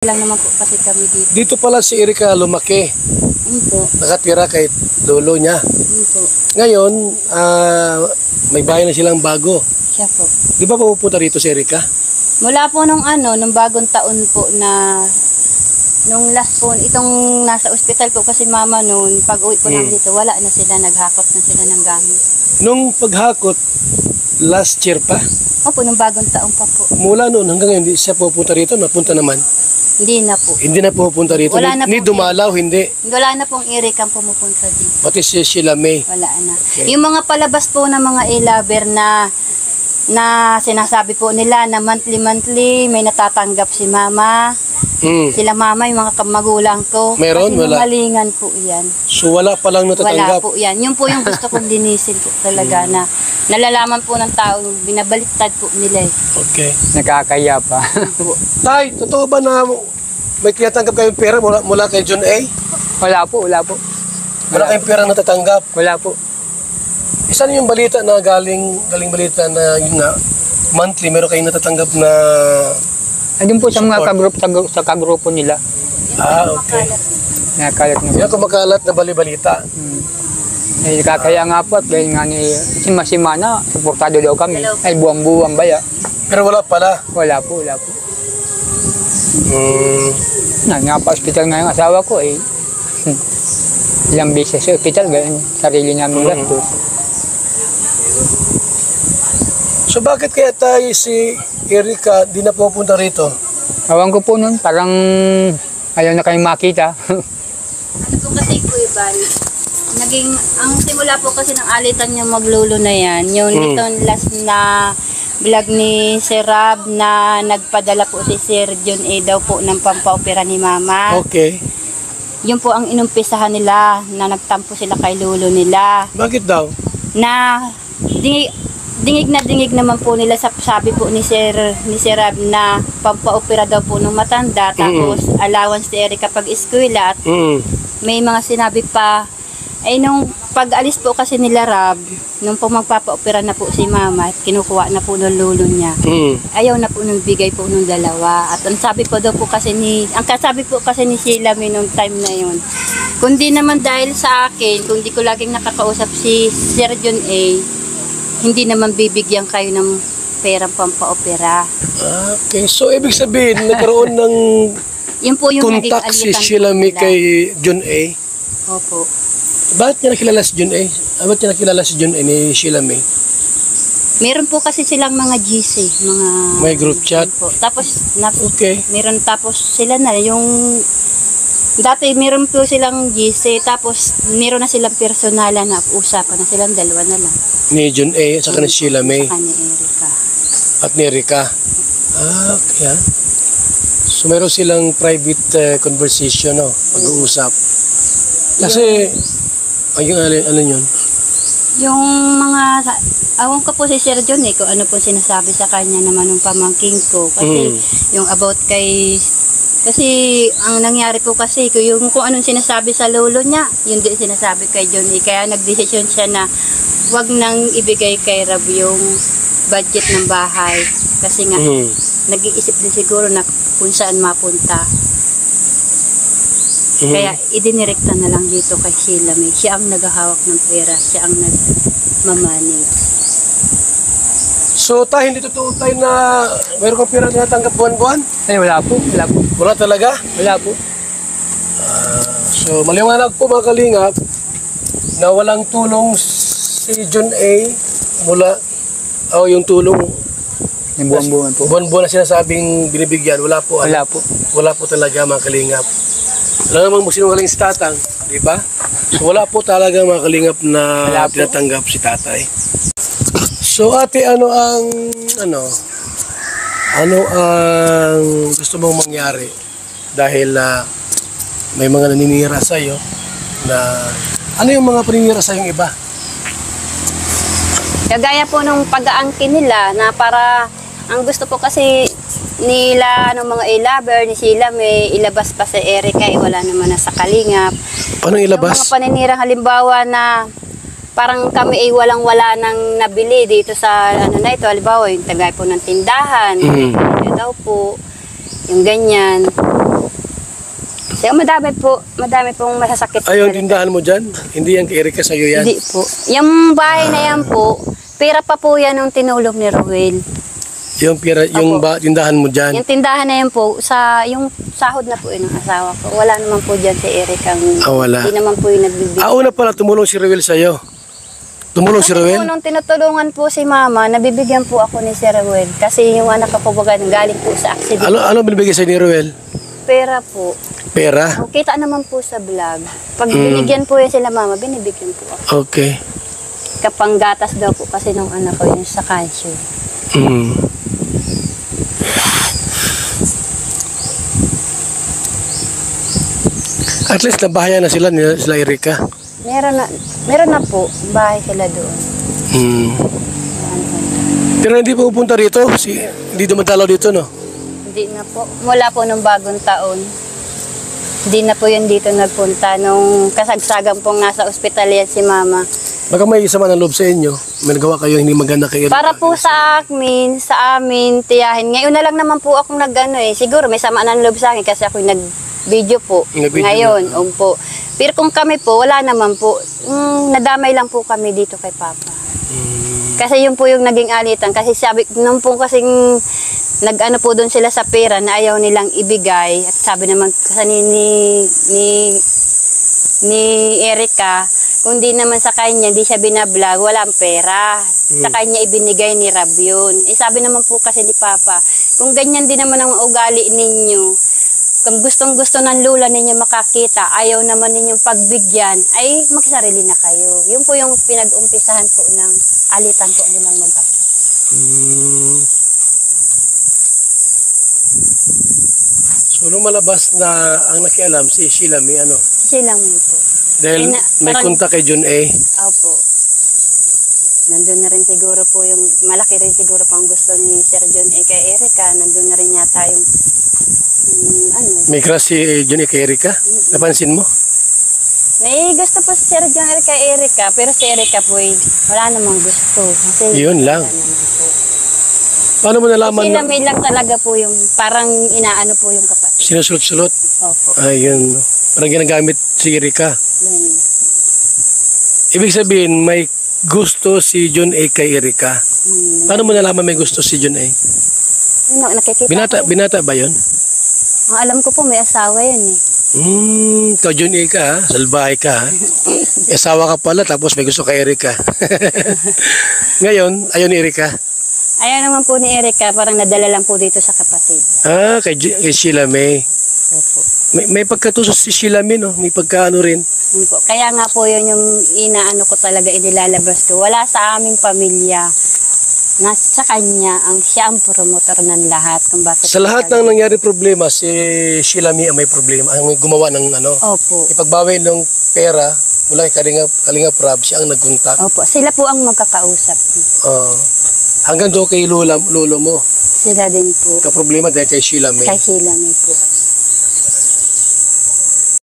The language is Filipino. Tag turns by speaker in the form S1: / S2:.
S1: lang naman po kasi kami dito.
S2: Dito pala si Erica lumaki.
S1: Po.
S2: Nakatira kay lolo niya.
S1: Po.
S2: Ngayon, may bahay na silang bago.
S1: Siya po.
S2: Di ba pupunta rito si Erica?
S1: Mula po nung nung bagong taon po na nung last po, itong nasa ospital po kasi mama noon, pag uwi po namin dito, wala na sila, naghakot na sila ng gamit.
S2: Nung paghakot, last year pa?
S1: Opo, nung bagong taon pa po.
S2: Mula noon hanggang ngayon, hindi siya pupunta rito, napunta naman.
S1: Hindi na po.
S2: Hindi na pupunta rito.
S1: Wala na
S2: Ni
S1: po
S2: dumalaw, hindi.
S1: Wala na pong Eric ang pumupunta dito.
S2: Pati si Sheila May.
S1: Wala na.
S2: Okay.
S1: Yung mga palabas po ng mga e-lover na sinasabi po nila na monthly may natatanggap si mama. Sila mama, yung mga magulang ko.
S2: Meron?
S1: Kasi
S2: Wala?
S1: malingan po yan.
S2: So wala palang
S1: Wala
S2: natatanggap?
S1: po yan. Yun po yung gusto kong linisin po talaga na nalalaman po ng tao, binabaliktad po nila eh.
S2: Okay.
S3: Nakakaya pa.
S2: Tay, totoo ba na may tinatanggap kayong pera mula kay John A?
S3: Wala po, wala po.
S2: Wala kayong pera natatanggap?
S3: Wala po.
S2: Isa yung balita na galing balita na yun nga, monthly meron kayong natatanggap na...
S3: Andun po sa mga
S2: support.
S3: sa kagrupo nila.
S2: Okay.
S3: Nakakalat na po.
S2: Yan kumakalat na bali-balita.
S3: Eh, nakakaya nga po at dahil nga ni si Mana, suportado daw kami. Ay, buwang-buwang baya.
S2: Pero wala pala.
S3: Wala po, wala po. Nga pa-hospital nga yung asawa ko eh. Ilang beses sa hospital, ganyan, sarili namin gastos.
S2: So bakit kaya tayo si Erica di na pupunta rito?
S3: Awan ko po nun, parang ayaw na kayong makita.
S1: Ano po kasi po iban, ang simula po kasi ng alitan niya maglolo na yan, yung itong last na vlog ni Sir Rab na nagpadala po si Sir John A daw po ng pampaopera ni Mama.
S2: Okay.
S1: Yun po ang inumpisahan nila na nagtampo sila kay lolo nila.
S2: Bakit daw?
S1: Na dingig naman po nila sa sabi po ni Sir Rab na pampaopera daw po ng matanda tapos allowance ni Eric kapag eskwela at may mga sinabi pa ay nung pag-alis po kasi nila Rab nung po magpapaopera na po si Mama at kinukuha na po ng lolo niya ayaw na po nung bigay po nung dalawa at ang sabi po daw po kasi ni Sheila May nung time na yun kundi naman dahil sa akin kung di ko laging nakakausap si Sir John A hindi naman bibigyan kayo ng perang pampaopera.
S2: Okay, so ibig sabihin nagkaroon ng
S1: yun po yung
S2: contact si Sheila May kay John A?
S1: Opo.
S2: Bakit niya nakilala si John A? Bakit niya nakilala si John A ni Sheila May?
S1: Meron po kasi silang mga GC, mga...
S2: May group chat?
S1: Po. Tapos,
S2: Okay.
S1: meron tapos sila na yung... Dati meron po silang GC, tapos meron na silang personalan na usapan na silang dalawa na lang.
S2: Ni John A at saka ni Sheila May
S1: Saka ni Erica.
S2: at ni Erica. Okay. So meron silang private conversation, no? Pag-uusap. Kasi, ano yun?
S1: Yung mga... Awan ko po si Sir John kung ano po sinasabi sa kanya naman ng pamangking ko. Kasi yung about kay... Kasi ang nangyari po kasi kung anong sinasabi sa lolo niya, yun din sinasabi kay John Kaya nagdesisyon siya na wag nang ibigay kay Rab yung budget ng bahay. Kasi nga, nag-iisip din siguro na kung saan mapunta. Kaya idinirekta na lang dito kay Sheila May. Siya ang naghahawak ng pera, siya ang nagmamanage.
S2: So tayo, hindi totoo tayo na meron kang pera na natanggap buwan-buwan?
S3: Ay, wala po, wala po.
S2: Wala talaga?
S3: Wala po.
S2: So maliwanag po mga kalingap na walang tulong si John A mula yung tulong
S3: Yung buwan-buwan po.
S2: buwan-buwan na sinasabing binibigyan. Wala po.
S3: Wala po.
S2: Wala po talaga mga kalingap. Alam naman mo sinungaling si tatang, di ba? So wala po talaga mga kalingap na tinatanggap si tatay. So ate, ano ang gusto mong mangyari dahil may mga naninira sa iyo na ano yung mga paninira sa yung iba?
S1: Kagaya po nung pag-aangkin nila na para ang gusto po kasi nila ng mga e-lover ni Sheila May ilabas pa sa Erica wala naman na sa kalingap.
S2: Paano ilabas?
S1: Yung mga paninirang halimbawa na parang kami ay walang-wala nang nabili dito sa ano na ito, halimbawa yung tagay po ng tindahan, daw po, yung ganyan. So, madami pong masasakit.
S2: Ay, yung tindahan mo dyan, hindi yan kay Erika, sa'yo yan.
S1: Hindi po. Yung bahay na yan po, pera pa po yan ng tinulong ni Ruel.
S2: Yung tindahan mo dyan.
S1: Yung tindahan na yan po, yung sahod na po yun ng asawa ko. Wala naman po dyan si Eric ang...
S2: Wala.
S1: Hindi naman po yung nagbibigay.
S2: Una pala, tumulong si Ruel sa'yo. Tumulong si
S1: Kasi
S2: Ruel?
S1: po, nung tinutulungan po si Mama, nabibigyan po ako ni Sir Ruel. Kasi yung anak ko po galing po sa accident.
S2: Ano binibigay sa'yo ni Ruel?
S1: Pera po.
S2: Pera?
S1: O, kita naman po sa vlog. Pag binigyan po yan sila Mama, binibigyan po ako.
S2: Okay.
S1: Kapanggatas daw po kasi nung anak ko yun sa calcium.
S2: Mm. At least nabahayan na sila Erika.
S1: Meron na po, bahay sila doon.
S2: Mm. Pero hindi po pupunta rito? Hindi dumadalaw dito, no?
S1: Hindi na po. Mula po nung bagong taon. Hindi na po yun dito nagpunta. Nung kasagsagan pong nasa ospital yan si Mama.
S2: Baka may sama ng loob sa inyo. May nagawa kayo hindi maganda kay Erika.
S1: Para po sa amin, tiyahin. Ngayon na lang naman po akong siguro may sama ng loob sa akin kasi ako nag-video po.
S2: Nag-video
S1: Ngayon, po. Pero kung kami po, wala naman po. Nadamay lang po kami dito kay Papa. Kasi yun po yung naging alitan. Kasi sabi, nung po kasing nag-ano po doon sila sa pera na ayaw nilang ibigay. At sabi naman kasi ni Erika, kung di naman sa kanya, di siya binablog, walang pera. Sa kanya ibinigay ni Rab yun. Sabi naman po kasi ni Papa, kung ganyan din naman ang ugali ninyo, kung gustong-gusto ng lula ninyo makakita, ayaw naman ninyong pagbigyan, ay magsarili na kayo. Yun po yung pinag-umpisahan po ng alitan po nilang mag-apo.
S2: So, nung malabas na ang nakialam, si Sheila may ano?
S1: Sila mo po.
S2: Dahil may kontak kay John A.
S1: Opo. Nandun na rin siguro po yung, malaki rin siguro po ang gusto ni Sir John A. kay Erika. Nandun na rin yata yung,
S2: May crush si John A. kay Erika? Napansin mo?
S1: May gusto po si Sir John A. kay Erika, pero si Erika po wala namang gusto. Kasi
S2: Yun lang.
S1: wala naman po.
S2: Paano mo nalaman
S1: Sila
S2: na
S1: may lang talaga po yung, parang inaano po yung kapatid.
S2: sinusulot-sulot?
S1: Opo.
S2: Ayun. Parang ginagamit si Erika.
S1: Ganun.
S2: Ibig sabihin, may gusto si John A. kay Erika. Paano mo nalaman may gusto si John A?
S1: Nakikita ko.
S2: Binata ba yun?
S1: Ang alam ko po, may asawa yan eh.
S2: Ikaw John A. ka ha? Salbahay ka ha? May asawa ka pala tapos may gusto kay Erika. Ngayon, ayaw ni Erika.
S1: Ayaw naman po ni Erika, parang nadala lang po dito sa kapatid.
S2: Kay Sheila May.
S1: Opo.
S2: May pagkatusos si Sheila May, no? May pagkaano rin.
S1: Yun po. Kaya nga po yun yung inaano ko talaga, inilalabas ko. Wala sa aming pamilya. Nasa kanya, siya ang promotor ng lahat. Kung bakit
S2: Sa lahat ng nangyari problema, si Sheila May ang may problema. Ang gumawa ng ano.
S1: Opo.
S2: Ipagbawi ng pera mula kay Kalingap Rab, siya ang nagkontak.
S1: Opo. Sila po ang magkakausap.
S2: Hanggang doon kay lolo mo.
S1: Sila din po.
S2: Kaproblema dahil kay Sheila May.
S1: Kay Sheila May po.